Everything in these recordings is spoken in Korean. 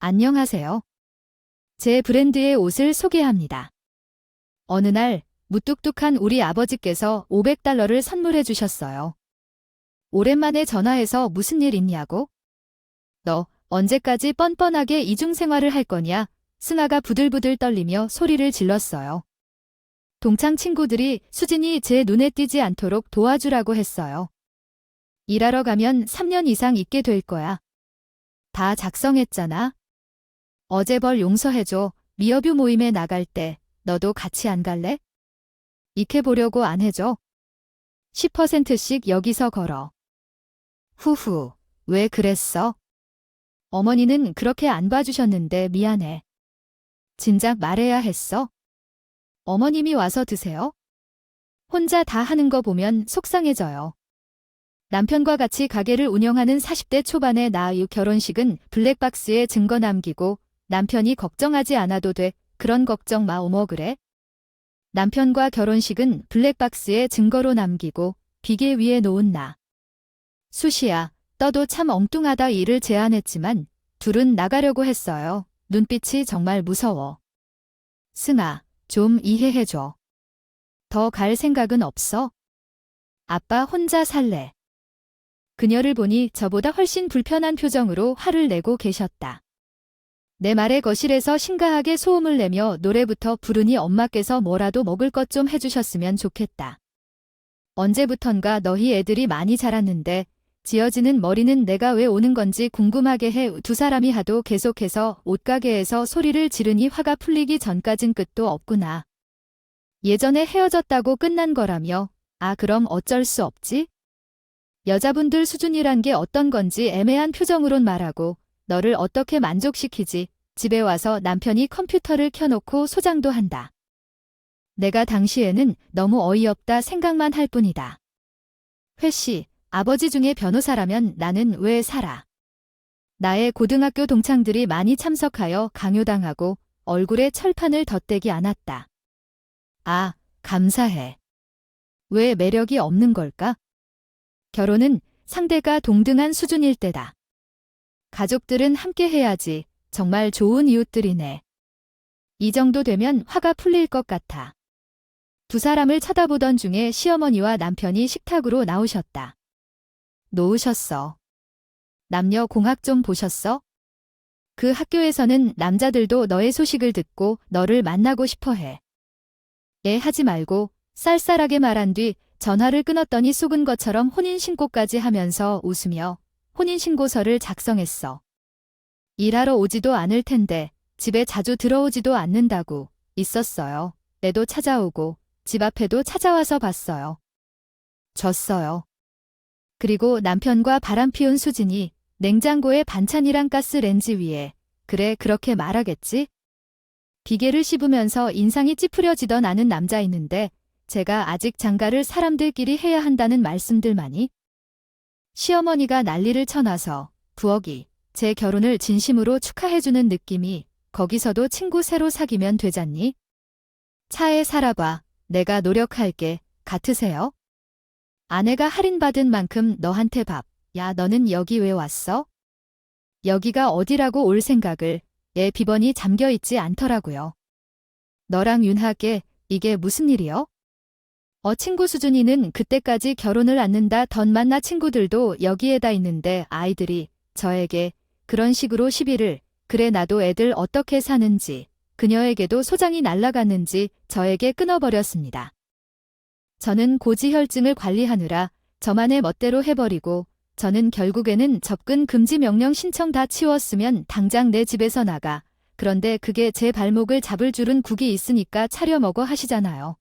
안녕하세요. 제 브랜드의 옷을 소개합니다. 어느 날 무뚝뚝한 우리 아버지께서 $500를 선물해 주셨어요. 오랜만에 전화해서 무슨 일 있냐고? 너 언제까지 뻔뻔하게 이중생활을 할 거냐? 승아가 부들부들 떨리며 소리를 질렀어요. 동창 친구들이 수진이 제 눈에 띄지 않도록 도와주라고 했어요. 일하러 가면 3년 이상 있게 될 거야. 다 작성했잖아. 어제 벌 용서해줘. 미어뷰 모임에 나갈 때 너도 같이 안 갈래? 익혀보려고 안 해줘. 10%씩 여기서 걸어. 후후, 왜 그랬어? 어머니는 그렇게 안 봐주셨는데 미안해. 진작 말해야 했어? 어머님이 와서 드세요? 혼자 다 하는 거 보면 속상해져요. 남편과 같이 가게를 운영하는 40대 초반의 나의 결혼식은 블랙박스에 증거 남기고 남편이 걱정하지 않아도 돼. 그런 걱정 마. 어머 그래? 남편과 결혼식은 블랙박스에 증거로 남기고 비계 위에 놓은 나. 수시야, 떠도 참 엉뚱하다. 일을 제안했지만 둘은 나가려고 했어요. 눈빛이 정말 무서워. 승아, 좀 이해해줘. 더 갈 생각은 없어? 아빠 혼자 살래. 그녀를 보니 저보다 훨씬 불편한 표정으로 화를 내고 계셨다. 내 말에 거실에서 심각하게 소음을 내며 노래부터 부르니 엄마께서 뭐라도 먹을 것 좀 해주셨으면 좋겠다. 언제부턴가 너희 애들이 많이 자랐는데 지어지는 머리는 내가 왜 오는 건지 궁금하게 해. 두 사람이 하도 계속해서 옷가게에서 소리를 지르니 화가 풀리기 전까진 끝도 없구나. 예전에 헤어졌다고 끝난 거라며. 아 그럼 어쩔 수 없지? 여자분들 수준이란 게 어떤 건지 애매한 표정으론 말하고 너를 어떻게 만족시키지? 집에 와서 남편이 컴퓨터를 켜놓고 소장도 한다. 내가 당시에는 너무 어이없다 생각만 할 뿐이다. 회씨, 아버지 중에 변호사라면 나는 왜 살아? 나의 고등학교 동창들이 많이 참석하여 강요당하고 얼굴에 철판을 덧대지 않았다. 아, 감사해. 왜 매력이 없는 걸까? 결혼은 상대가 동등한 수준일 때다. 가족들은 함께 해야지. 정말 좋은 이웃들이네. 이 정도 되면 화가 풀릴 것 같아. 두 사람을 쳐다보던 중에 시어머니와 남편이 식탁으로 나오셨다. 놓으셨어. 남녀 공학 좀 보셨어? 그 학교에서는 남자들도 너의 소식을 듣고 너를 만나고 싶어 해. 하지 말고 쌀쌀하게 말한 뒤 전화를 끊었더니 속은 것처럼 혼인신고까지 하면서 웃으며 혼인신고서를 작성했어. 일하러 오지도 않을 텐데 집에 자주 들어오지도 않는다고 있었어요. 애도 찾아오고 집 앞에도 찾아와서 봤어요. 졌어요. 그리고 남편과 바람 피운 수진이 냉장고에 반찬이랑 가스렌지 위에 그래 그렇게 말하겠지? 비계를 씹으면서 인상이 찌푸려지던 아는 남자 있는데 제가 아직 장가를 사람들끼리 해야 한다는 말씀들만이 시어머니가 난리를 쳐놔서 부엌이 제 결혼을 진심으로 축하해주는 느낌이 거기서도 친구 새로 사귀면 되잖니? 차에 살아봐. 내가 노력할게. 같으세요? 아내가 할인받은 만큼 너한테 밥. 야 너는 여기 왜 왔어? 여기가 어디라고 올 생각을. 비번이 잠겨있지 않더라고요. 너랑 윤하게 이게 무슨 일이요? 친구 수준이는 그때까지 결혼을 않는다 던 만나 친구들도 여기에다 있는데 아이들이 저에게 그런 식으로 시비를 그래 나도 애들 어떻게 사는지 그녀에게도 소장이 날아갔는지 저에게 끊어버렸습니다. 저는 고지혈증을 관리하느라 저만의 멋대로 해버리고 저는 결국에는 접근 금지 명령 신청 다 치웠으면 당장 내 집에서 나가. 그런데 그게 제 발목을 잡을 줄은 국이 있으니까 차려 먹어 하시잖아요.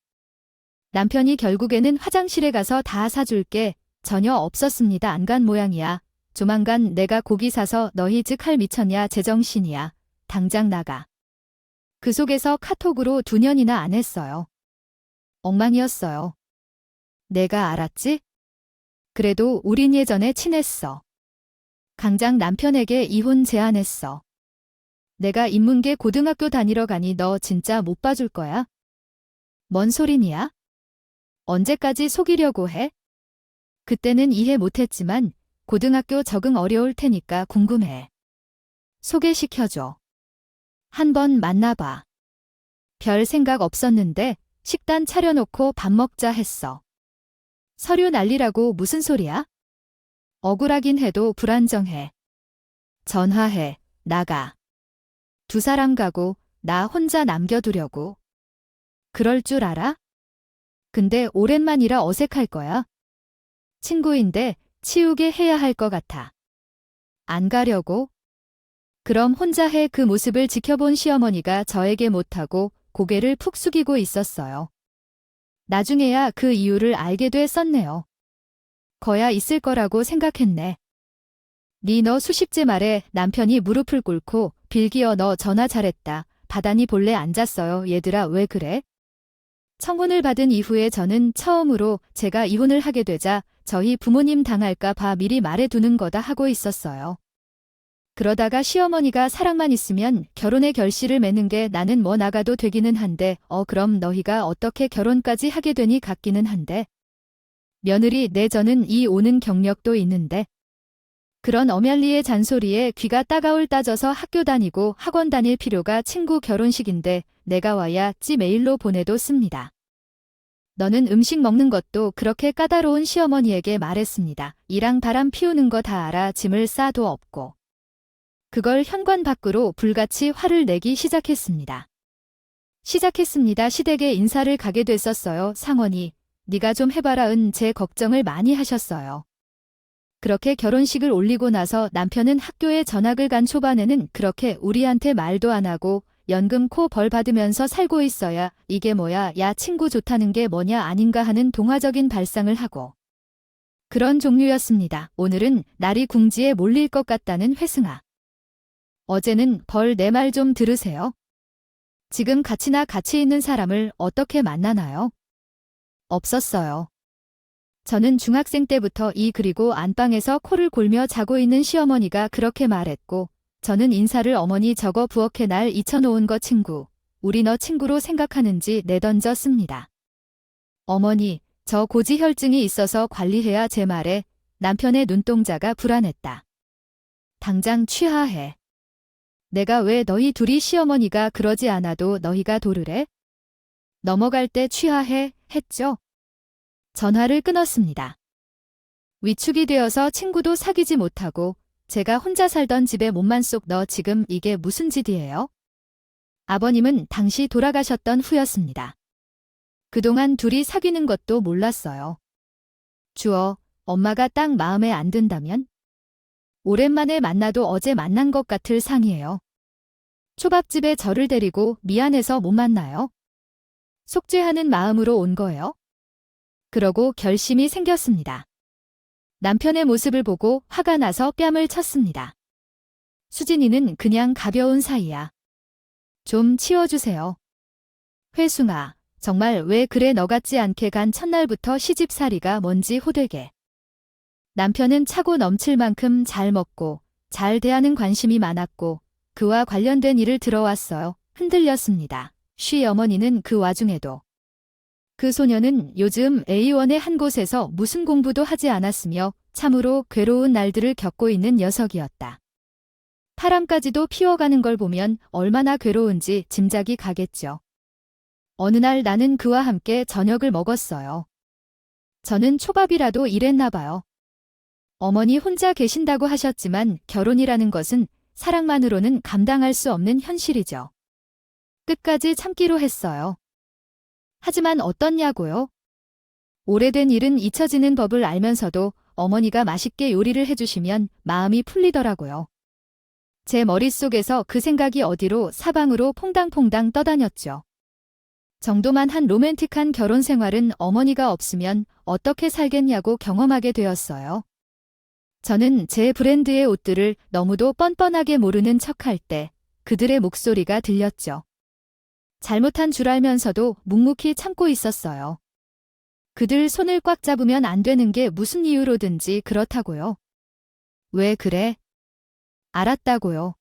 남편이 결국에는 화장실에 가서 다 사줄게. 전혀 없었습니다. 안 간 모양이야. 조만간 내가 고기 사서 너희 즉 할 미쳤냐 제정신이야. 당장 나가. 그 속에서 카톡으로 2년이나 안 했어요. 엉망이었어요. 내가 알았지? 그래도 우린 예전에 친했어. 당장 남편에게 이혼 제안했어. 내가 인문계 고등학교 다니러 가니 너 진짜 못 봐줄 거야? 뭔 소리냐? 언제까지 속이려고 해? 그때는 이해 못했지만 고등학교 적응 어려울 테니까 궁금해. 소개시켜줘. 한번 만나봐. 별 생각 없었는데 식단 차려놓고 밥 먹자 했어. 서류 날리라고 무슨 소리야? 억울하긴 해도 불안정해. 전화해, 나가. 두 사람 가고 나 혼자 남겨두려고. 그럴 줄 알아? 근데 오랜만이라 어색할 거야. 친구인데 치우게 해야 할 것 같아. 안 가려고? 그럼 혼자 해. 그 모습을 지켜본 시어머니가 저에게 못하고 고개를 푹 숙이고 있었어요. 나중에야 그 이유를 알게 됐었네요. 거야 있을 거라고 생각했네. 너 수십째 말에 남편이 무릎을 꿇고 빌기어 너 전화 잘했다. 바다니 본래 앉았어요. 얘들아 왜 그래? 청혼을 받은 이후에 저는 처음으로 제가 이혼을 하게 되자 저희 부모님 당할까 봐 미리 말해두는 거다 하고 있었어요. 그러다가 시어머니가 사랑만 있으면 결혼의 결실을 맺는 게 나는 뭐 나가도 되기는 한데 그럼 너희가 어떻게 결혼까지 하게 되니 같기는 한데 며느리 내저는 이 오는 경력도 있는데 그런 어멸리의 잔소리에 귀가 따가울 따져서 학교 다니고 학원 다닐 필요가 친구 결혼식인데 내가 와야 찌 메일로 보내도 씁니다. 너는 음식 먹는 것도 그렇게 까다로운 시어머니에게 말했습니다. 이랑 바람 피우는 거 다 알아. 짐을 싸도 없고. 그걸 현관 밖으로 불같이 화를 내기 시작했습니다. 시댁에 인사를 가게 됐었어요. 상원이 네가 좀 해봐라 제 걱정을 많이 하셨어요. 그렇게 결혼식을 올리고 나서 남편은 학교에 전학을 간 초반에는 그렇게 우리한테 말도 안 하고 연금 코 벌 받으면서 살고 있어야 이게 뭐야 야 친구 좋다는 게 뭐냐 아닌가 하는 동화적인 발상을 하고 그런 종류였습니다. 오늘은 날이 궁지에 몰릴 것 같다는 회승아. 어제는 벌 내 말 좀 들으세요. 지금 같이나 같이 있는 사람을 어떻게 만나나요? 없었어요. 저는 중학생 때부터 그리고 안방에서 코를 골며 자고 있는 시어머니가 그렇게 말했고 저는 인사를 어머니 저거 부엌에 날 잊혀놓은 거 친구. 우리 너 친구로 생각하는지 내던졌습니다. 어머니 저 고지혈증이 있어서 관리해야 제 말에 남편의 눈동자가 불안했다. 당장 취하해. 내가 왜 너희 둘이 시어머니가 그러지 않아도 너희가 도르래? 넘어갈 때 취하해 했죠? 전화를 끊었습니다. 위축이 되어서 친구도 사귀지 못하고 제가 혼자 살던 집에 몸만 쏙 너 지금 이게 무슨 짓이에요? 아버님은 당시 돌아가셨던 후였습니다. 그동안 둘이 사귀는 것도 몰랐어요. 주어, 엄마가 딱 마음에 안 든다면? 오랜만에 만나도 어제 만난 것 같을 상이에요. 초밥집에 저를 데리고 미안해서 못 만나요? 속죄하는 마음으로 온 거예요? 그러고 결심이 생겼습니다. 남편의 모습을 보고 화가 나서 뺨을 쳤습니다. 수진이는 그냥 가벼운 사이야. 좀 치워주세요. 회숭아, 정말 왜 그래 너 같지 않게 간 첫날부터 시집살이가 뭔지 호되게. 남편은 차고 넘칠 만큼 잘 먹고 잘 대하는 관심이 많았고 그와 관련된 일을 들어왔어요. 흔들렸습니다. 시어머니는 그 와중에도 그 소녀는 요즘 A1의 한 곳에서 무슨 공부도 하지 않았으며 참으로 괴로운 날들을 겪고 있는 녀석이었다. 파람까지도 피워가는 걸 보면 얼마나 괴로운지 짐작이 가겠죠. 어느 날 나는 그와 함께 저녁을 먹었어요. 저는 초밥이라도 일했나 봐요. 어머니 혼자 계신다고 하셨지만 결혼이라는 것은 사랑만으로는 감당할 수 없는 현실이죠. 끝까지 참기로 했어요. 하지만 어떻냐고요? 오래된 일은 잊혀지는 법을 알면서도 어머니가 맛있게 요리를 해주시면 마음이 풀리더라고요. 제 머릿속에서 그 생각이 어디로 사방으로 퐁당퐁당 떠다녔죠. 정도만 한 로맨틱한 결혼 생활은 어머니가 없으면 어떻게 살겠냐고 경험하게 되었어요. 저는 제 브랜드의 옷들을 너무도 뻔뻔하게 모르는 척할 때 그들의 목소리가 들렸죠. 잘못한 줄 알면서도 묵묵히 참고 있었어요. 그들 손을 꽉 잡으면 안 되는 게 무슨 이유로든지 그렇다고요. 왜 그래? 알았다고요.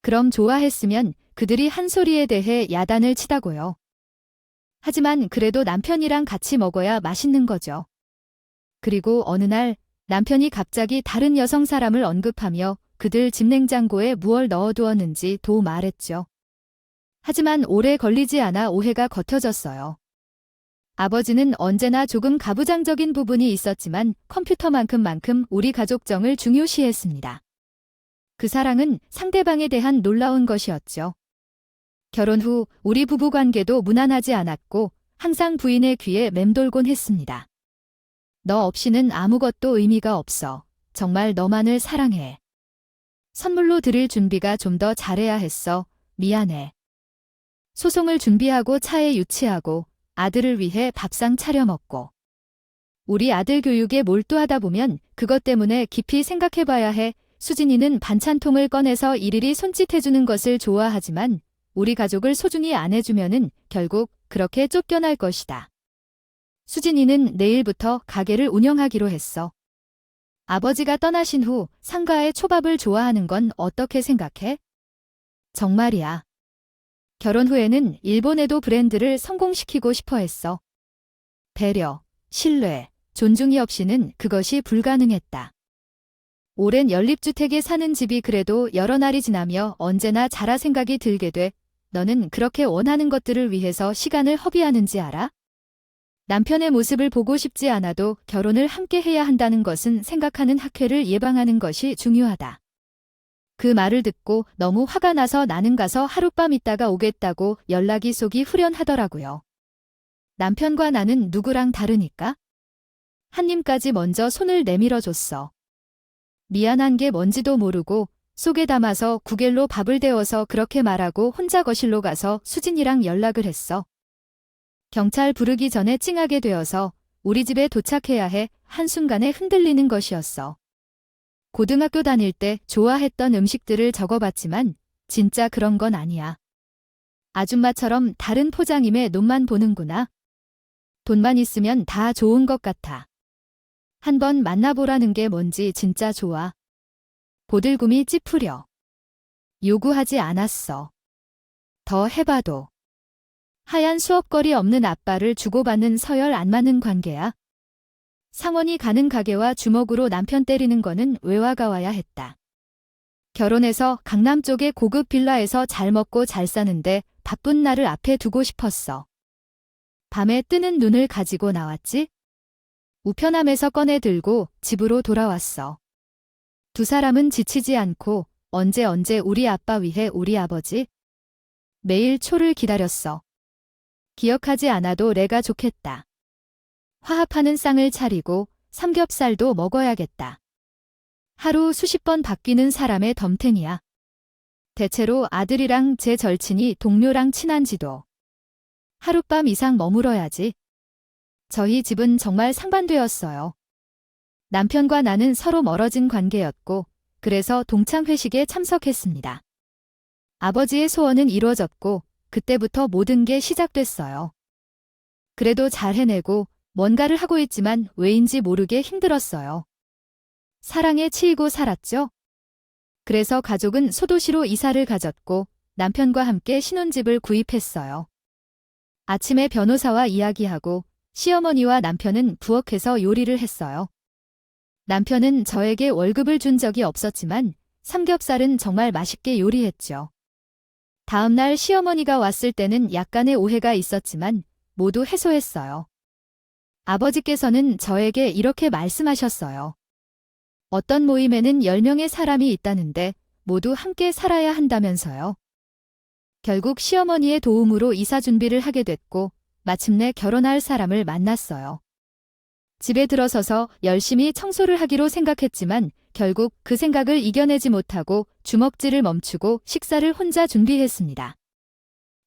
그럼 좋아했으면 그들이 한 소리에 대해 야단을 치다고요. 하지만 그래도 남편이랑 같이 먹어야 맛있는 거죠. 그리고 어느 날 남편이 갑자기 다른 여성 사람을 언급하며 그들 집 냉장고에 무얼 넣어두었는지 도 말했죠. 하지만 오래 걸리지 않아 오해가 겉어졌어요. 아버지는 언제나 조금 가부장적인 부분이 있었지만 컴퓨터만큼 우리 가족정을 중요시했습니다. 그 사랑은 상대방에 대한 놀라운 것이었죠. 결혼 후 우리 부부 관계도 무난하지 않았고 항상 부인의 귀에 맴돌곤 했습니다. 너 없이는 아무것도 의미가 없어. 정말 너만을 사랑해. 선물로 드릴 준비가 좀 더 잘해야 했어. 미안해. 소송을 준비하고 차에 유치하고 아들을 위해 밥상 차려 먹고. 우리 아들 교육에 몰두하다 보면 그것 때문에 깊이 생각해봐야 해. 수진이는 반찬통을 꺼내서 일일이 손짓해주는 것을 좋아하지만 우리 가족을 소중히 안 해주면은 결국 그렇게 쫓겨날 것이다. 수진이는 내일부터 가게를 운영하기로 했어. 아버지가 떠나신 후 상가에 초밥을 좋아하는 건 어떻게 생각해? 정말이야. 결혼 후에는 일본에도 브랜드를 성공시키고 싶어 했어. 배려, 신뢰, 존중이 없이는 그것이 불가능했다. 오랜 연립주택에 사는 집이 그래도 여러 날이 지나며 언제나 자라 생각이 들게 돼. 너는 그렇게 원하는 것들을 위해서 시간을 허비하는지 알아? 남편의 모습을 보고 싶지 않아도 결혼을 함께 해야 한다는 것은 생각하는 학회를 예방하는 것이 중요하다. 그 말을 듣고 너무 화가 나서 나는 가서 하룻밤 있다가 오겠다고 연락이 속이 후련하더라고요. 남편과 나는 누구랑 다르니까? 한님까지 먼저 손을 내밀어줬어. 미안한 게 뭔지도 모르고 속에 담아서 구겔로 밥을 데워서 그렇게 말하고 혼자 거실로 가서 수진이랑 연락을 했어. 경찰 부르기 전에 찡하게 되어서 우리 집에 도착해야 해 한순간에 흔들리는 것이었어. 고등학교 다닐 때 좋아했던 음식들을 적어봤지만 진짜 그런 건 아니야. 아줌마처럼 다른 포장임에 눈만 보는구나. 돈만 있으면 다 좋은 것 같아. 한번 만나보라는 게 뭔지 진짜 좋아. 보들굼이 찌푸려. 요구하지 않았어. 더 해봐도. 하얀 수업거리 없는 아빠를 주고받는 서열 안 맞는 관계야. 상원이 가는 가게와 주먹으로 남편 때리는 거는 외화가 와야 했다. 결혼해서 강남 쪽의 고급 빌라에서 잘 먹고 잘 사는데 바쁜 나를 앞에 두고 싶었어. 밤에 뜨는 눈을 가지고 나왔지? 우편함에서 꺼내 들고 집으로 돌아왔어. 두 사람은 지치지 않고 언제 우리 아빠 위해 우리 아버지? 매일 초를 기다렸어. 기억하지 않아도 내가 좋겠다. 화합하는 쌍을 차리고 삼겹살도 먹어야겠다. 하루 수십 번 바뀌는 사람의 덤탱이야. 대체로 아들이랑 제 절친이 동료랑 친한지도. 하룻밤 이상 머물어야지. 저희 집은 정말 상반되었어요. 남편과 나는 서로 멀어진 관계였고 그래서 동창회식에 참석했습니다. 아버지의 소원은 이루어졌고 그때부터 모든 게 시작됐어요. 그래도 잘 해내고 뭔가를 하고 있지만 왜인지 모르게 힘들었어요. 사랑에 치이고 살았죠. 그래서 가족은 소도시로 이사를 가졌고 남편과 함께 신혼집을 구입했어요. 아침에 변호사와 이야기하고 시어머니와 남편은 부엌에서 요리를 했어요. 남편은 저에게 월급을 준 적이 없었지만 삼겹살은 정말 맛있게 요리했죠. 다음날 시어머니가 왔을 때는 약간의 오해가 있었지만 모두 해소했어요. 아버지께서는 저에게 이렇게 말씀하셨어요. 어떤 모임에는 10명의 사람이 있다는데 모두 함께 살아야 한다면서요. 결국 시어머니의 도움으로 이사 준비를 하게 됐고 마침내 결혼할 사람을 만났어요. 집에 들어서서 열심히 청소를 하기로 생각했지만 결국 그 생각을 이겨내지 못하고 주먹질을 멈추고 식사를 혼자 준비했습니다.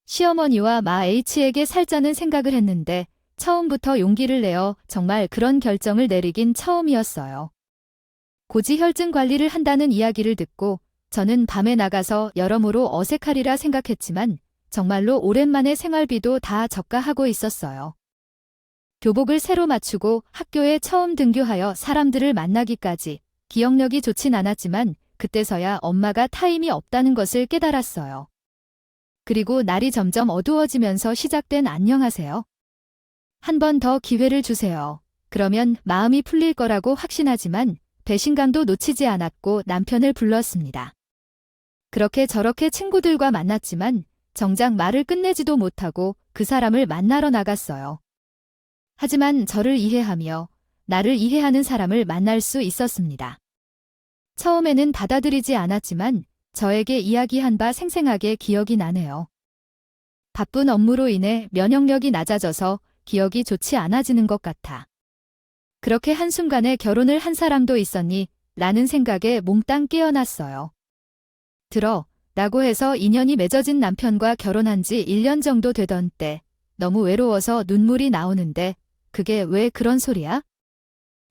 시어머니와 마 H에게 살자는 생각을 했는데 처음부터 용기를 내어 정말 그런 결정을 내리긴 처음이었어요. 고지혈증 관리를 한다는 이야기를 듣고 저는 밤에 나가서 여러모로 어색하리라 생각했지만 정말로 오랜만에 생활비도 다 저가하고 있었어요. 교복을 새로 맞추고 학교에 처음 등교하여 사람들을 만나기까지 기억력이 좋진 않았지만 그때서야 엄마가 타임이 없다는 것을 깨달았어요. 그리고 날이 점점 어두워지면서 시작된 안녕하세요. 한 번 더 기회를 주세요. 그러면 마음이 풀릴 거라고 확신하지만 배신감도 놓치지 않았고 남편을 불렀습니다. 그렇게 저렇게 친구들과 만났지만 정작 말을 끝내지도 못하고 그 사람을 만나러 나갔어요. 하지만 저를 이해하며 나를 이해하는 사람을 만날 수 있었습니다. 처음에는 받아들이지 않았지만 저에게 이야기한 바 생생하게 기억이 나네요. 바쁜 업무로 인해 면역력이 낮아져서 기억이 좋지 않아지는 것 같아. 그렇게 한순간에 결혼을 한 사람도 있었니? 라는 생각에 몽땅 깨어났어요. 라고 해서 인연이 맺어진 남편과 결혼한 지 1년 정도 되던 때 너무 외로워서 눈물이 나오는데 그게 왜 그런 소리야?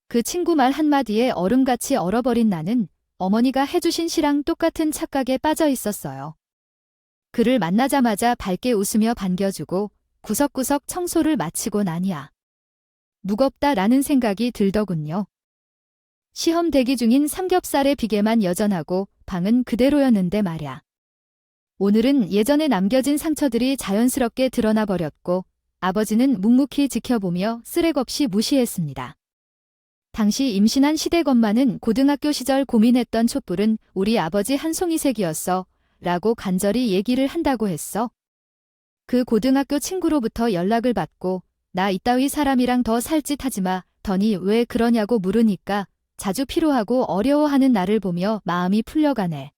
그 친구 말 한마디에 얼음같이 얼어버린 나는 어머니가 해주신 시랑 똑같은 착각에 빠져 있었어요. 그를 만나자마자 밝게 웃으며 반겨주고 구석구석 청소를 마치고 나니야. 무겁다라는 생각이 들더군요. 시험 대기 중인 삼겹살의 비계만 여전하고 방은 그대로였는데 말야. 오늘은 예전에 남겨진 상처들이 자연스럽게 드러나 버렸고 아버지는 묵묵히 지켜보며 쓰레없이 무시했습니다. 당시 임신한 시댁 엄마는 고등학교 시절 고민했던 촛불은 우리 아버지 한 송이색이었어 라고 간절히 얘기를 한다고 했어. 그 고등학교 친구로부터 연락을 받고 나 이따위 사람이랑 더 살 짓 하지 마 더니 왜 그러냐고 물으니까 자주 피로하고 어려워하는 나를 보며 마음이 풀려가네.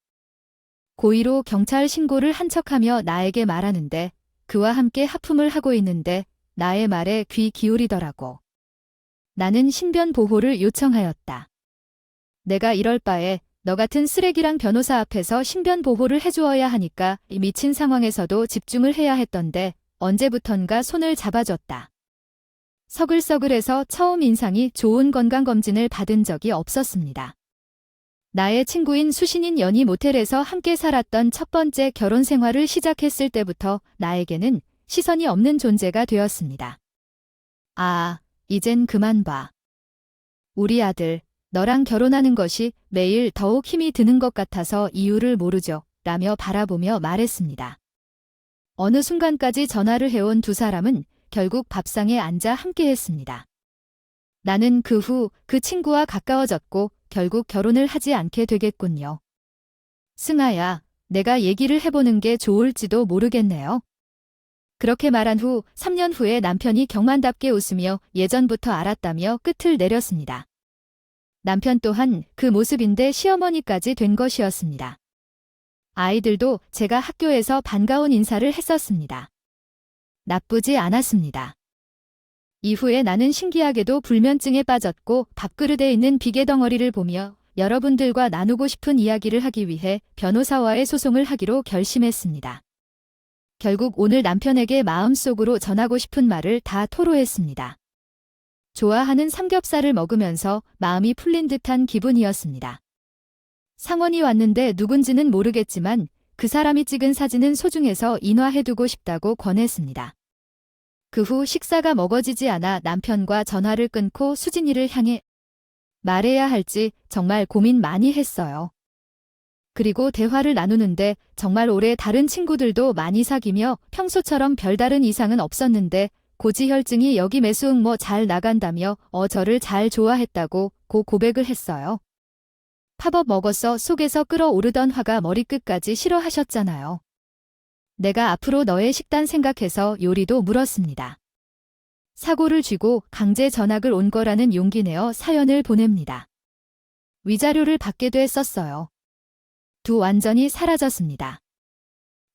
고의로 경찰 신고를 한 척하며 나에게 말하는데 그와 함께 하품을 하고 있는데 나의 말에 귀 기울이더라고. 나는 신변 보호를 요청하였다. 내가 이럴 바에 너 같은 쓰레기랑 변호사 앞에서 신변 보호를 해주어야 하니까 이 미친 상황에서도 집중을 해야 했던데 언제부턴가 손을 잡아줬다. 서글서글해서 처음 인상이 좋은 건강검진을 받은 적이 없었습니다. 나의 친구인 수신인 연희 모텔에서 함께 살았던 첫 번째 결혼 생활을 시작했을 때부터 나에게는 시선이 없는 존재가 되었습니다. 이젠 그만 봐. 우리 아들, 너랑 결혼하는 것이 매일 더욱 힘이 드는 것 같아서 이유를 모르죠. 라며 바라보며 말했습니다. 어느 순간까지 전화를 해온 두 사람은 결국 밥상에 앉아 함께했습니다. 나는 그 후 그 친구와 가까워졌고 결국 결혼을 하지 않게 되겠군요. 승아야, 내가 얘기를 해보는 게 좋을지도 모르겠네요. 그렇게 말한 후 3년 후에 남편이 경만답게 웃으며 예전부터 알았다며 끝을 내렸습니다. 남편 또한 그 모습인데 시어머니까지 된 것이었습니다. 아이들도 제가 학교에서 반가운 인사를 했었습니다. 나쁘지 않았습니다. 이후에 나는 신기하게도 불면증에 빠졌고 밥그릇에 있는 비계 덩어리를 보며 여러분들과 나누고 싶은 이야기를 하기 위해 변호사와의 소송을 하기로 결심했습니다. 결국 오늘 남편에게 마음속으로 전하고 싶은 말을 다 토로했습니다. 좋아하는 삼겹살을 먹으면서 마음이 풀린 듯한 기분이었습니다. 상원이 왔는데 누군지는 모르겠지만 그 사람이 찍은 사진은 소중해서 인화해두고 싶다고 권했습니다. 그 후 식사가 먹어지지 않아 남편과 전화를 끊고 수진이를 향해 말해야 할지 정말 고민 많이 했어요. 그리고 대화를 나누는데 정말 오래 다른 친구들도 많이 사귀며 평소처럼 별다른 이상은 없었는데 고지혈증이 여기 매수응 뭐 잘 나간다며 저를 잘 좋아했다고 고백을 했어요. 팝업 먹었어 속에서 끓어오르던 화가 머리끝까지 싫어하셨잖아요. 내가 앞으로 너의 식단 생각해서 요리도 물었습니다. 사고를 쥐고 강제 전학을 온 거라는 용기 내어 사연을 보냅니다. 위자료를 받게 됐었어요. 두 완전히 사라졌습니다.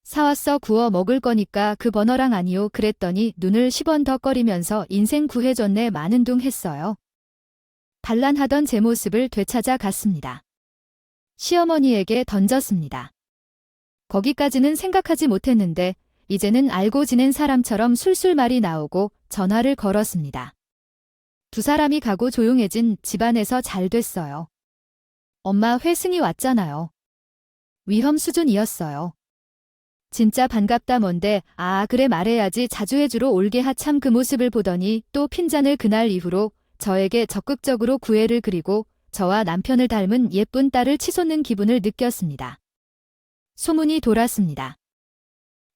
사왔어 구워 먹을 거니까 그 번호랑 아니요 그랬더니 눈을 10원 더 꺼리면서 인생 구해줬네 많은 둥 했어요. 단란하던 제 모습을 되찾아 갔습니다. 시어머니에게 던졌습니다. 거기까지는 생각하지 못했는데 이제는 알고 지낸 사람처럼 술술 말이 나오고 전화를 걸었습니다. 두 사람이 가고 조용해진 집안에서 잘 됐어요. 엄마 회승이 왔잖아요. 위험 수준이었어요. 진짜 반갑다 뭔데 그래 말해야지 자주 해주러 올게 하참 그 모습을 보더니 또 핀잔을 그날 이후로 저에게 적극적으로 구애를 그리고 저와 남편을 닮은 예쁜 딸을 치솟는 기분을 느꼈습니다. 소문이 돌았습니다.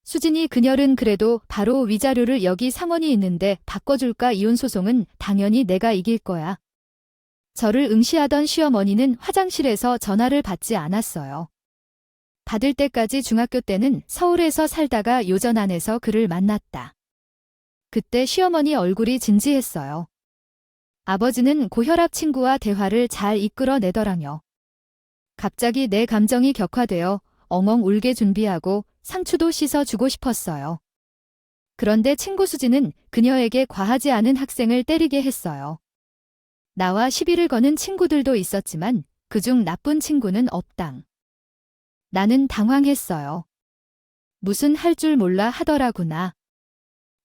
수진이 그녀는 그래도 바로 위자료를 여기 상원이 있는데 바꿔줄까 이혼 소송은 당연히 내가 이길 거야. 저를 응시하던 시어머니는 화장실에서 전화를 받지 않았어요. 받을 때까지 중학교 때는 서울에서 살다가 요전 안에서 그를 만났다. 그때 시어머니 얼굴이 진지했어요. 아버지는 고혈압 친구와 대화를 잘 이끌어내더랑요. 갑자기 내 감정이 격화되어 엉엉 울게 준비하고 상추도 씻어주고 싶었어요. 그런데 친구 수지는 그녀에게 과하지 않은 학생을 때리게 했어요. 나와 시비를 거는 친구들도 있었지만 그중 나쁜 친구는 없당. 나는 당황했어요. 무슨 할 줄 몰라 하더라구나.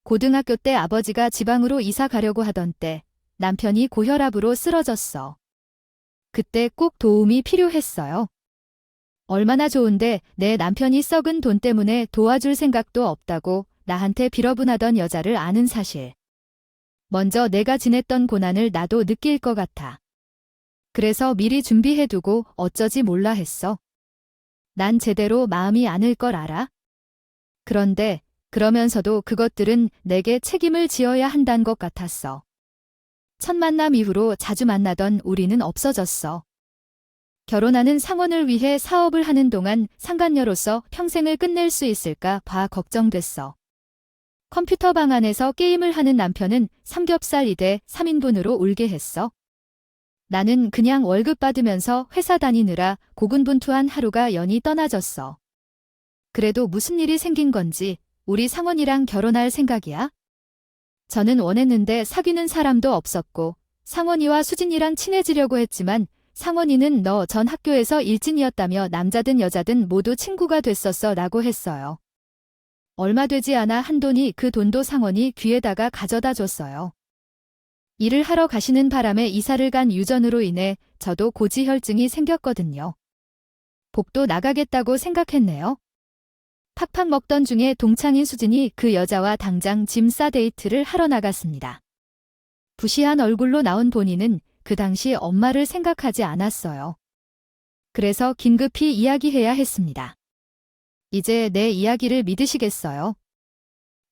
고등학교 때 아버지가 지방으로 이사 가려고 하던 때 남편이 고혈압으로 쓰러졌어. 그때 꼭 도움이 필요했어요. 얼마나 좋은데 내 남편이 썩은 돈 때문에 도와줄 생각도 없다고 나한테 빌어분하던 여자를 아는 사실. 먼저 내가 지냈던 고난을 나도 느낄 것 같아. 그래서 미리 준비해두고 어쩌지 몰라 했어. 난 제대로 마음이 아닐 걸 알아? 그런데 그러면서도 그것들은 내게 책임을 지어야 한다는 것 같았어. 첫 만남 이후로 자주 만나던 우리는 없어졌어. 결혼하는 상원을 위해 사업을 하는 동안 상간녀로서 평생을 끝낼 수 있을까 봐 걱정됐어. 컴퓨터 방 안에서 게임을 하는 남편은 삼겹살 2대 3인분으로 울게 했어. 나는 그냥 월급 받으면서 회사 다니느라 고군분투한 하루가 연히 떠나졌어. 그래도 무슨 일이 생긴 건지 우리 상원이랑 결혼할 생각이야? 저는 원했는데 사귀는 사람도 없었고 상원이와 수진이랑 친해지려고 했지만 상원이는 너 전 학교에서 일진이었다며 남자든 여자든 모두 친구가 됐었어 라고 했어요. 얼마 되지 않아 한돈이 그 돈도 상원이 귀에다가 가져다 줬어요. 일을 하러 가시는 바람에 이사를 간 유전으로 인해 저도 고지혈증이 생겼거든요. 복도 나가겠다고 생각했네요. 팍팍 먹던 중에 동창인 수진이 그 여자와 당장 짐 싸 데이트를 하러 나갔습니다. 부시한 얼굴로 나온 본인은 그 당시 엄마를 생각하지 않았어요. 그래서 긴급히 이야기해야 했습니다. 이제 내 이야기를 믿으시겠어요?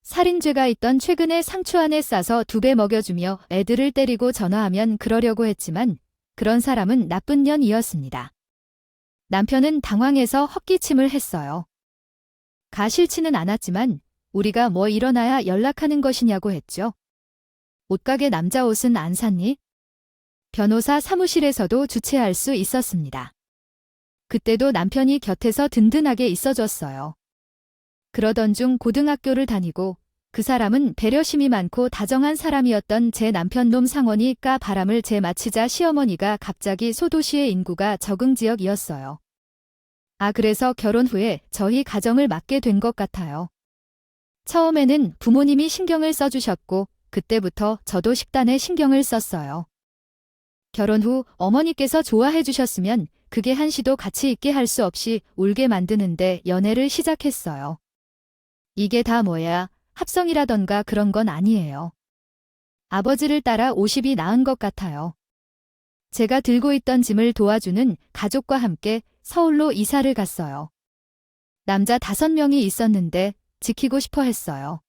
살인죄가 있던 최근에 상추 안에 싸서 2배 먹여주며 애들을 때리고 전화하면 그러려고 했지만 그런 사람은 나쁜 년이었습니다. 남편은 당황해서 헛기침을 했어요. 가 싫지는 않았지만 우리가 뭐 일어나야 연락하는 것이냐고 했죠. 옷가게 남자 옷은 안 샀니? 변호사 사무실에서도 주최할 수 있었습니다. 그때도 남편이 곁에서 든든하게 있어줬어요. 그러던 중 고등학교를 다니고 그 사람은 배려심이 많고 다정한 사람이었던 제 남편 놈 상원이 까 바람을 제마치자 시어머니가 갑자기 소도시의 인구가 적응 지역이었어요. 그래서 결혼 후에 저희 가정을 맡게 된 것 같아요. 처음에는 부모님이 신경을 써주셨고 그때부터 저도 식단에 신경을 썼어요. 결혼 후 어머니께서 좋아해 주셨으면 그게 한시도 가치 있게 할 수 없이 울게 만드는데 연애를 시작했어요. 이게 다 뭐야, 합성이라던가 그런 건 아니에요. 아버지를 따라 50이 낳은 것 같아요. 제가 들고 있던 짐을 도와주는 가족과 함께 서울로 이사를 갔어요. 남자 5명이 있었는데 지키고 싶어 했어요.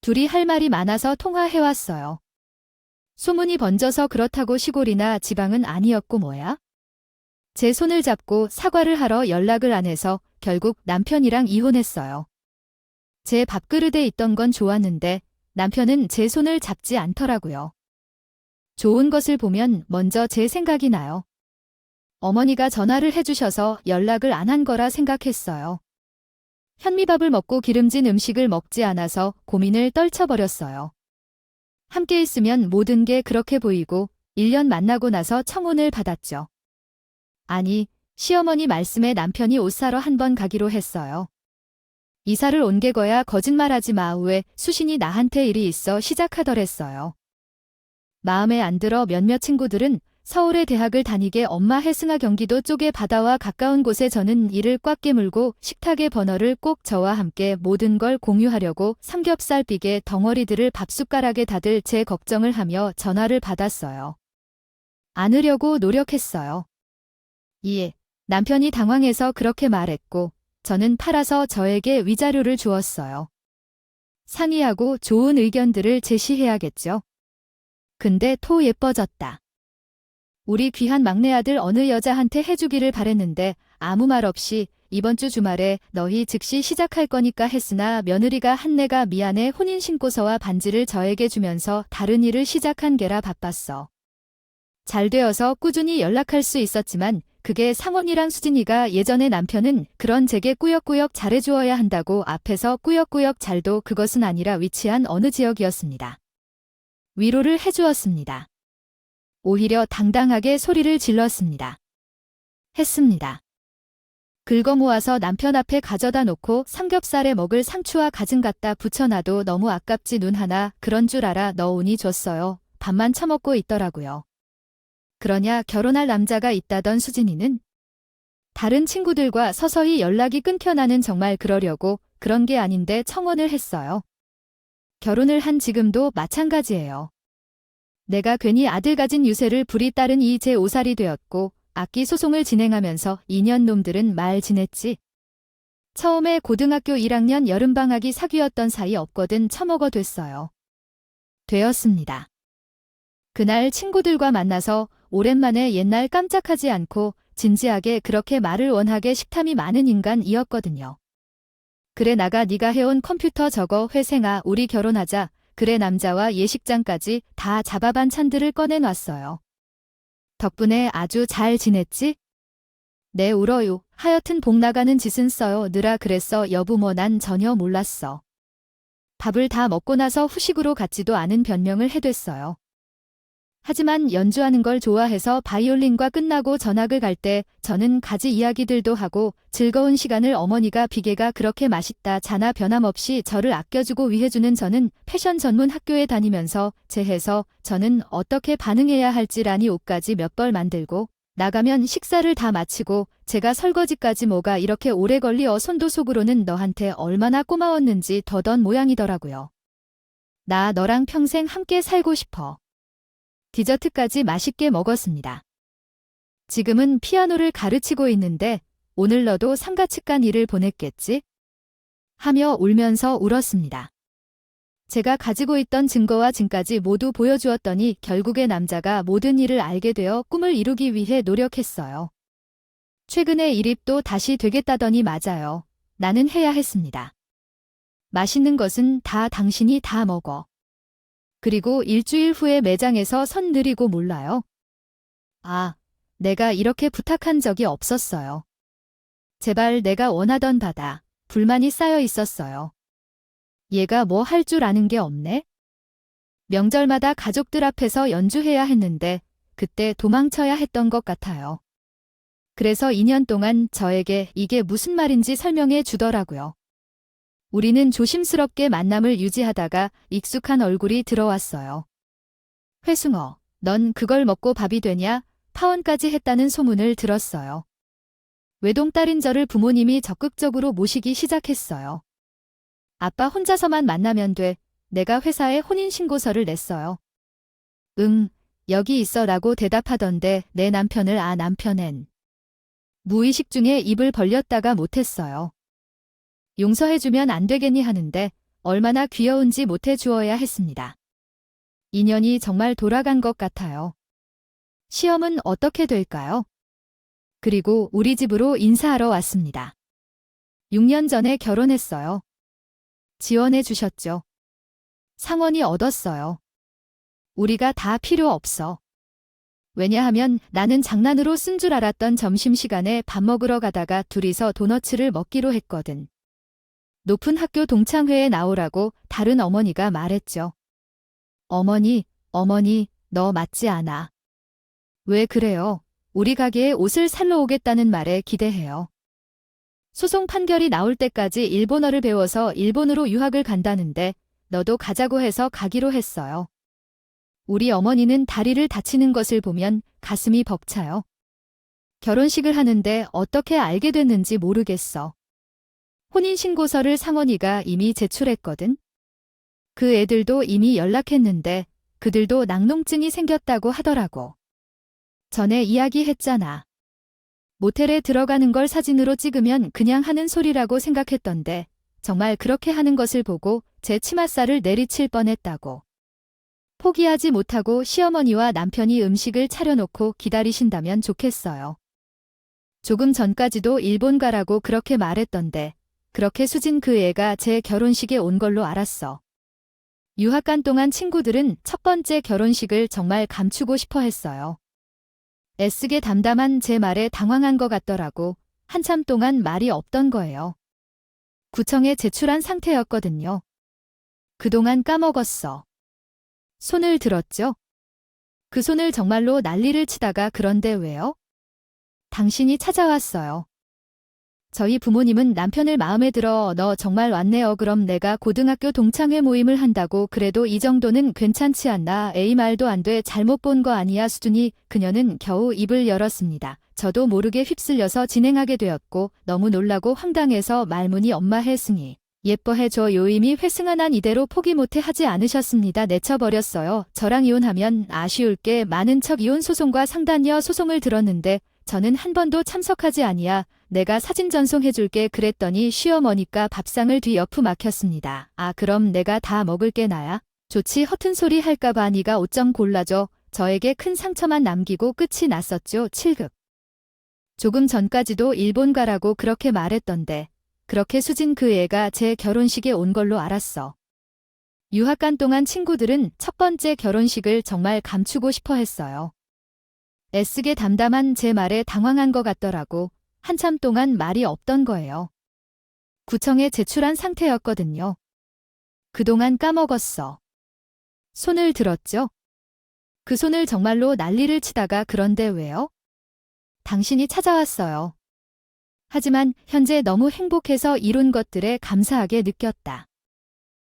둘이 할 말이 많아서 통화해왔어요. 소문이 번져서 그렇다고 시골이나 지방은 아니었고 뭐야? 제 손을 잡고 사과를 하러 연락을 안 해서 결국 남편이랑 이혼했어요. 제 밥그릇에 있던 건 좋았는데 남편은 제 손을 잡지 않더라고요. 좋은 것을 보면 먼저 제 생각이 나요. 어머니가 전화를 해주셔서 연락을 안 한 거라 생각했어요. 현미밥을 먹고 기름진 음식을 먹지 않아서 고민을 떨쳐버렸어요. 함께 있으면 모든 게 그렇게 보이고 1년 만나고 나서 청혼을 받았죠. 아니, 시어머니 말씀에 남편이 옷 사러 한 번 가기로 했어요. 이사를 온 게 거야 거짓말하지 마. 왜 수신이 나한테 일이 있어 시작하더랬어요. 마음에 안 들어 몇몇 친구들은 서울의 대학을 다니게 엄마 해승하 경기도 쪽의 바다와 가까운 곳에 저는 이를 꽉 깨물고 식탁의 버너를 꼭 저와 함께 모든 걸 공유하려고 삼겹살 삐개 덩어리들을 밥숟가락에 다들 제 걱정을 하며 전화를 받았어요. 안으려고 노력했어요. 남편이 당황해서 그렇게 말했고 저는 팔아서 저에게 위자료를 주었어요. 상의하고 좋은 의견들을 제시해야겠죠. 근데 토 예뻐졌다. 우리 귀한 막내 아들 어느 여자한테 해주기를 바랬는데 아무 말 없이 이번 주 주말에 너희 즉시 시작할 거니까 했으나 며느리가 한내가 미안해 혼인신고서와 반지를 저에게 주면서 다른 일을 시작한 게라 바빴어. 잘 되어서 꾸준히 연락할 수 있었지만 그게 상원이랑 수진이가 예전에 남편은 그런 제게 꾸역꾸역 잘해주어야 한다고 앞에서 꾸역꾸역 잘도 그것은 아니라 위치한 어느 지역이었습니다. 위로를 해주었습니다. 오히려 당당하게 소리를 질렀습니다. 했습니다. 긁어 모아서 남편 앞에 가져다 놓고 삼겹살에 먹을 상추와 가진 갖다 붙여놔도 너무 아깝지 눈 하나 그런 줄 알아 넣으니 줬어요. 밥만 처먹고 있더라고요. 그러냐 결혼할 남자가 있다던 수진이는 다른 친구들과 서서히 연락이 끊겨 나는 정말 그러려고 그런 게 아닌데 청혼을 했어요. 결혼을 한 지금도 마찬가지예요. 내가 괜히 아들 가진 유세를 불이 따른 이 제 오살이 되었고 악기 소송을 진행하면서 2년 놈들은 말 지냈지. 처음에 고등학교 1학년 여름방학이 사귀었던 사이 없거든 처먹어 됐어요. 되었습니다. 그날 친구들과 만나서 오랜만에 옛날 깜짝하지 않고 진지하게 그렇게 말을 원하게 식탐이 많은 인간이었거든요. 그래 나가 네가 해온 컴퓨터 저거 회생아 우리 결혼하자. 그래 남자와 예식장까지 다 잡아반찬들을 꺼내놨어요. 덕분에 아주 잘 지냈지? 네 울어요. 하여튼 복 나가는 짓은 써요. 느라 그랬어 여부 뭐 난 전혀 몰랐어. 밥을 다 먹고 나서 후식으로 같지도 않은 변명을 해댔어요. 하지만 연주하는 걸 좋아해서 바이올린과 끝나고 전학을 갈 때 저는 가지 이야기들도 하고 즐거운 시간을 어머니가 비계가 그렇게 맛있다 자나 변함없이 저를 아껴주고 위해주는 저는 패션 전문 학교에 다니면서 제해서 저는 어떻게 반응해야 할지 라니 옷까지 몇 벌 만들고 나가면 식사를 다 마치고 제가 설거지까지 뭐가 이렇게 오래 걸리어 손도 속으로는 너한테 얼마나 고마웠는지 더던 모양이더라고요. 나 너랑 평생 함께 살고 싶어. 디저트까지 맛있게 먹었습니다. 지금은 피아노를 가르치고 있는데 오늘 너도 상가측간 일을 보냈겠지? 하며 울면서 울었습니다. 제가 가지고 있던 증거와 증까지 모두 보여주었더니 결국에 남자가 모든 일을 알게 되어 꿈을 이루기 위해 노력했어요. 최근에 일입도 다시 되겠다더니 맞아요. 나는 해야 했습니다. 맛있는 것은 다 당신이 다 먹어. 그리고 일주일 후에 매장에서 선 느리고 몰라요. 아, 내가 이렇게 부탁한 적이 없었어요. 제발 내가 원하던 바다, 불만이 쌓여 있었어요. 얘가 뭐 할 줄 아는 게 없네? 명절마다 가족들 앞에서 연주해야 했는데 그때 도망쳐야 했던 것 같아요. 그래서 2년 동안 저에게 이게 무슨 말인지 설명해 주더라고요. 우리는 조심스럽게 만남을 유지하다가 익숙한 얼굴이 들어왔어요. 회숭어, 넌 그걸 먹고 밥이 되냐? 파혼까지 했다는 소문을 들었어요. 외동딸인 저를 부모님이 적극적으로 모시기 시작했어요. 아빠 혼자서만 만나면 돼. 내가 회사에 혼인신고서를 냈어요. 응, 여기 있어 라고 대답하던데 내 남편을 남편엔. 무의식 중에 입을 벌렸다가 못했어요. 용서해주면 안 되겠니 하는데 얼마나 귀여운지 못해주어야 했습니다. 인연이 정말 돌아간 것 같아요. 시험은 어떻게 될까요? 그리고 우리 집으로 인사하러 왔습니다. 6년 전에 결혼했어요. 지원해 주셨죠. 상원이 얻었어요. 우리가 다 필요 없어. 왜냐하면 나는 장난으로 쓴 줄 알았던 점심시간에 밥 먹으러 가다가 둘이서 도너츠를 먹기로 했거든. 높은 학교 동창회에 나오라고 다른 어머니가 말했죠. 어머니, 너 맞지 않아. 왜 그래요? 우리 가게에 옷을 살러 오겠다는 말에 기대해요. 소송 판결이 나올 때까지 일본어를 배워서 일본으로 유학을 간다는데 너도 가자고 해서 가기로 했어요. 우리 어머니는 다리를 다치는 것을 보면 가슴이 벅차요. 결혼식을 하는데 어떻게 알게 됐는지 모르겠어. 혼인신고서를 상원이가 이미 제출했거든. 그 애들도 이미 연락했는데 그들도 낙농증이 생겼다고 하더라고. 전에 이야기했잖아. 모텔에 들어가는 걸 사진으로 찍으면 그냥 하는 소리라고 생각했던데 정말 그렇게 하는 것을 보고 제 치맛살을 내리칠 뻔했다고. 포기하지 못하고 시어머니와 남편이 음식을 차려놓고 기다리신다면 좋겠어요. 조금 전까지도 일본 가라고 그렇게 말했던데 그렇게 수진 그 애가 제 결혼식에 온 걸로 알았어. 유학간 동안 친구들은 첫 번째 결혼식을 정말 감추고 싶어 했어요. 애쓰게 담담한 제 말에 당황한 것 같더라고. 한참 동안 말이 없던 거예요. 구청에 제출한 상태였거든요. 그동안 까먹었어. 손을 들었죠? 그 손을 정말로 난리를 치다가 그런데 왜요? 당신이 찾아왔어요. 저희 부모님은 남편을 마음에 들어 너 정말 왔네요. 그럼 내가 고등학교 동창회 모임을 한다고 그래도 이 정도는 괜찮지 않나? 에이 말도 안 돼. 잘못 본 거 아니야 수준이. 그녀는 겨우 입을 열었습니다. 저도 모르게 휩쓸려서 진행하게 되었고 너무 놀라고 황당해서 말문이 엄마 혜승이 예뻐해줘요. 이미 회승한 한 이대로 포기 못해 하지 않으셨습니다. 내쳐버렸어요. 저랑 이혼하면 아쉬울 게 많은 척 이혼 소송과 상단녀 소송을 들었는데 저는 한 번도 참석하지 아니야. 내가 사진 전송해줄게 그랬더니 시어머니가 밥상을 뒤옆으로 막혔습니다. 아 그럼 내가 다 먹을게 나야. 좋지 허튼 소리 할까봐 네가 옷 좀 골라줘. 저에게 큰 상처만 남기고 끝이 났었죠. 7급. 조금 전까지도 일본 가라고 그렇게 말했던데 그렇게 수진 그 애가 제 결혼식에 온 걸로 알았어. 유학간 동안 친구들은 첫 번째 결혼식을 정말 감추고 싶어 했어요. 애쓰게 담담한 제 말에 당황한 것 같더라고. 한참 동안 말이 없던 거예요. 구청에 제출한 상태였거든요. 그동안 까먹었어. 손을 들었죠? 그 손을 정말로 난리를 치다가 그런데 왜요? 당신이 찾아왔어요. 하지만 현재 너무 행복해서 이룬 것들에 감사하게 느꼈다.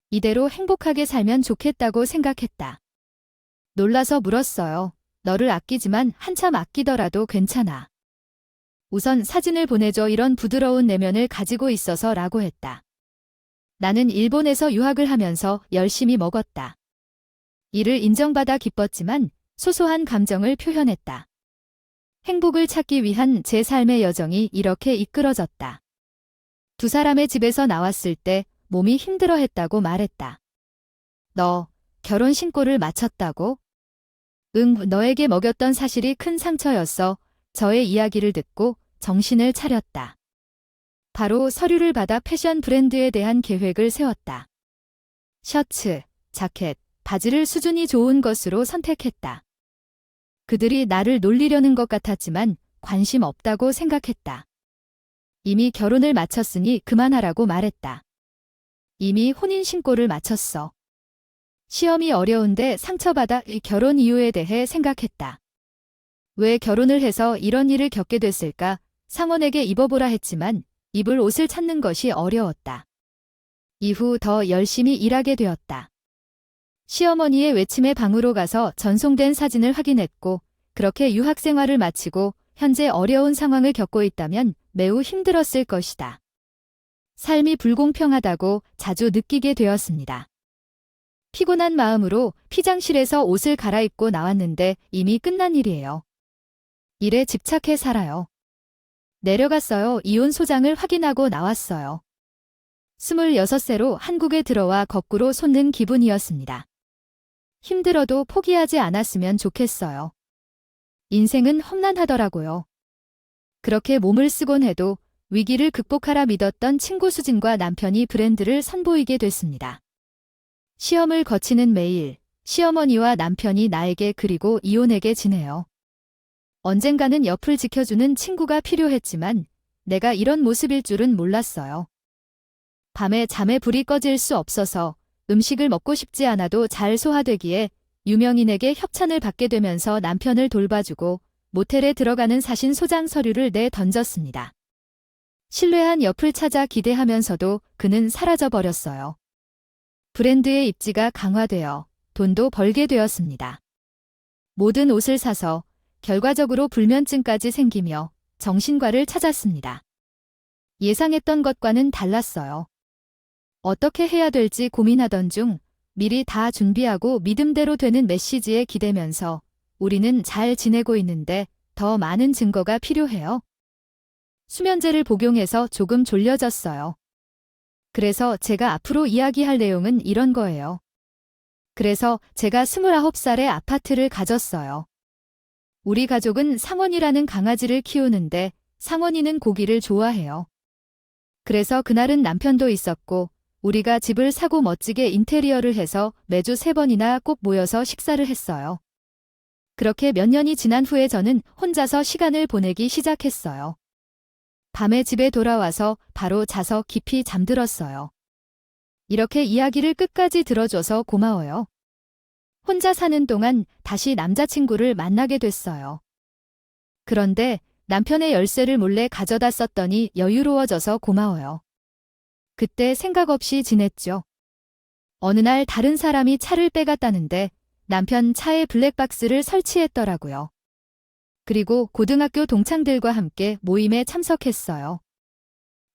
이대로 행복하게 살면 좋겠다고 생각했다. 놀라서 물었어요. 너를 아끼지만 한참 아끼더라도 괜찮아. 우선 사진을 보내줘. 이런 부드러운 내면을 가지고 있어서 라고 했다. 나는 일본에서 유학을 하면서 열심히 먹었다. 이를 인정받아 기뻤지만 소소한 감정을 표현했다. 행복을 찾기 위한 제 삶의 여정이 이렇게 이끌어졌다. 두 사람의 집에서 나왔을 때 몸이 힘들어했다고 말했다. 너 결혼 신고를 마쳤다고? 응, 너에게 먹였던 사실이 큰 상처였어. 저의 이야기를 듣고 정신을 차렸다. 바로 서류를 받아 패션 브랜드에 대한 계획을 세웠다. 셔츠, 자켓, 바지를 수준이 좋은 것으로 선택했다. 그들이 나를 놀리려는 것 같았지만 관심 없다고 생각했다. 이미 결혼을 마쳤으니 그만하라고 말했다. 이미 혼인신고를 마쳤어. 시험이 어려운데 상처받아 이 결혼 이유에 대해 생각했다. 왜 결혼을 해서 이런 일을 겪게 됐을까? 상원에게 입어보라 했지만 입을 옷을 찾는 것이 어려웠다. 이후 더 열심히 일하게 되었다. 시어머니의 외침에 방으로 가서 전송된 사진을 확인했고 그렇게 유학생활을 마치고 현재 어려운 상황을 겪고 있다면 매우 힘들었을 것이다. 삶이 불공평하다고 자주 느끼게 되었습니다. 피곤한 마음으로 피장실에서 옷을 갈아입고 나왔는데 이미 끝난 일이에요. 일에 집착해 살아요. 내려갔어요. 이혼 소장을 확인하고 나왔어요. 26세로 한국에 들어와 거꾸로 솟는 기분이었습니다. 힘들어도 포기하지 않았으면 좋겠어요. 인생은 험난하더라고요. 그렇게 몸을 쓰곤 해도 위기를 극복하라 믿었던 친구 수진과 남편이 브랜드를 선보이게 됐습니다. 시험을 거치는 매일, 시어머니와 남편이 나에게 그리고 이혼에게 지내요. 언젠가는 옆을 지켜주는 친구가 필요했지만 내가 이런 모습일 줄은 몰랐어요. 밤에 잠에 불이 꺼질 수 없어서 음식을 먹고 싶지 않아도 잘 소화되기에 유명인에게 협찬을 받게 되면서 남편을 돌봐주고 모텔에 들어가는 사신 소장 서류를 내던졌습니다. 신뢰한 옆을 찾아 기대하면서도 그는 사라져버렸어요. 브랜드의 입지가 강화되어 돈도 벌게 되었습니다. 모든 옷을 사서 결과적으로 불면증까지 생기며 정신과를 찾았습니다. 예상했던 것과는 달랐어요. 어떻게 해야 될지 고민하던 중 미리 다 준비하고 믿음대로 되는 메시지에 기대면서 우리는 잘 지내고 있는데 더 많은 증거가 필요해요. 수면제를 복용해서 조금 졸려졌어요. 그래서 제가 앞으로 이야기할 내용은 이런 거예요. 그래서 제가 29살에 아파트를 가졌어요. 우리 가족은 상원이라는 강아지를 키우는데 상원이는 고기를 좋아해요. 그래서 그날은 남편도 있었고 우리가 집을 사고 멋지게 인테리어를 해서 매주 3번이나 꼭 모여서 식사를 했어요. 그렇게 몇 년이 지난 후에 저는 혼자서 시간을 보내기 시작했어요. 밤에 집에 돌아와서 바로 자서 깊이 잠들었어요. 이렇게 이야기를 끝까지 들어줘서 고마워요. 혼자 사는 동안 다시 남자친구를 만나게 됐어요. 그런데 남편의 열쇠를 몰래 가져다 썼더니 여유로워져서 고마워요. 그때 생각 없이 지냈죠. 어느 날 다른 사람이 차를 빼갔다는데 남편 차에 블랙박스를 설치했더라고요. 그리고 고등학교 동창들과 함께 모임에 참석했어요.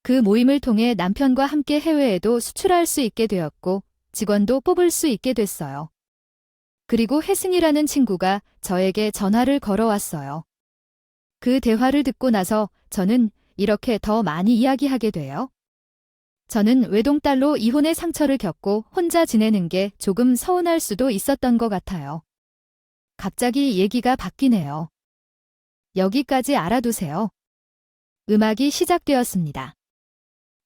그 모임을 통해 남편과 함께 해외에도 수출할 수 있게 되었고 직원도 뽑을 수 있게 됐어요. 그리고 혜승이라는 친구가 저에게 전화를 걸어왔어요. 그 대화를 듣고 나서 저는 이렇게 더 많이 이야기하게 돼요. 저는 외동딸로 이혼의 상처를 겪고 혼자 지내는 게 조금 서운할 수도 있었던 것 같아요. 갑자기 얘기가 바뀌네요. 여기까지 알아두세요. 음악이 시작되었습니다.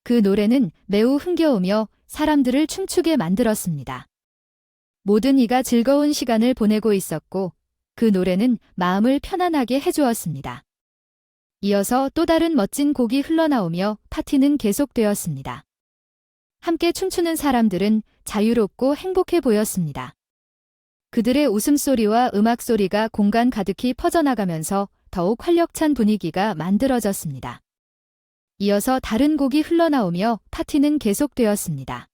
그 노래는 매우 흥겨우며 사람들을 춤추게 만들었습니다. 모든 이가 즐거운 시간을 보내고 있었고 그 노래는 마음을 편안하게 해주었습니다. 이어서 또 다른 멋진 곡이 흘러나오며 파티는 계속되었습니다. 함께 춤추는 사람들은 자유롭고 행복해 보였습니다. 그들의 웃음소리와 음악소리가 공간 가득히 퍼져나가면서 더욱 활력찬 분위기가 만들어졌습니다. 이어서 다른 곡이 흘러나오며 파티는 계속되었습니다.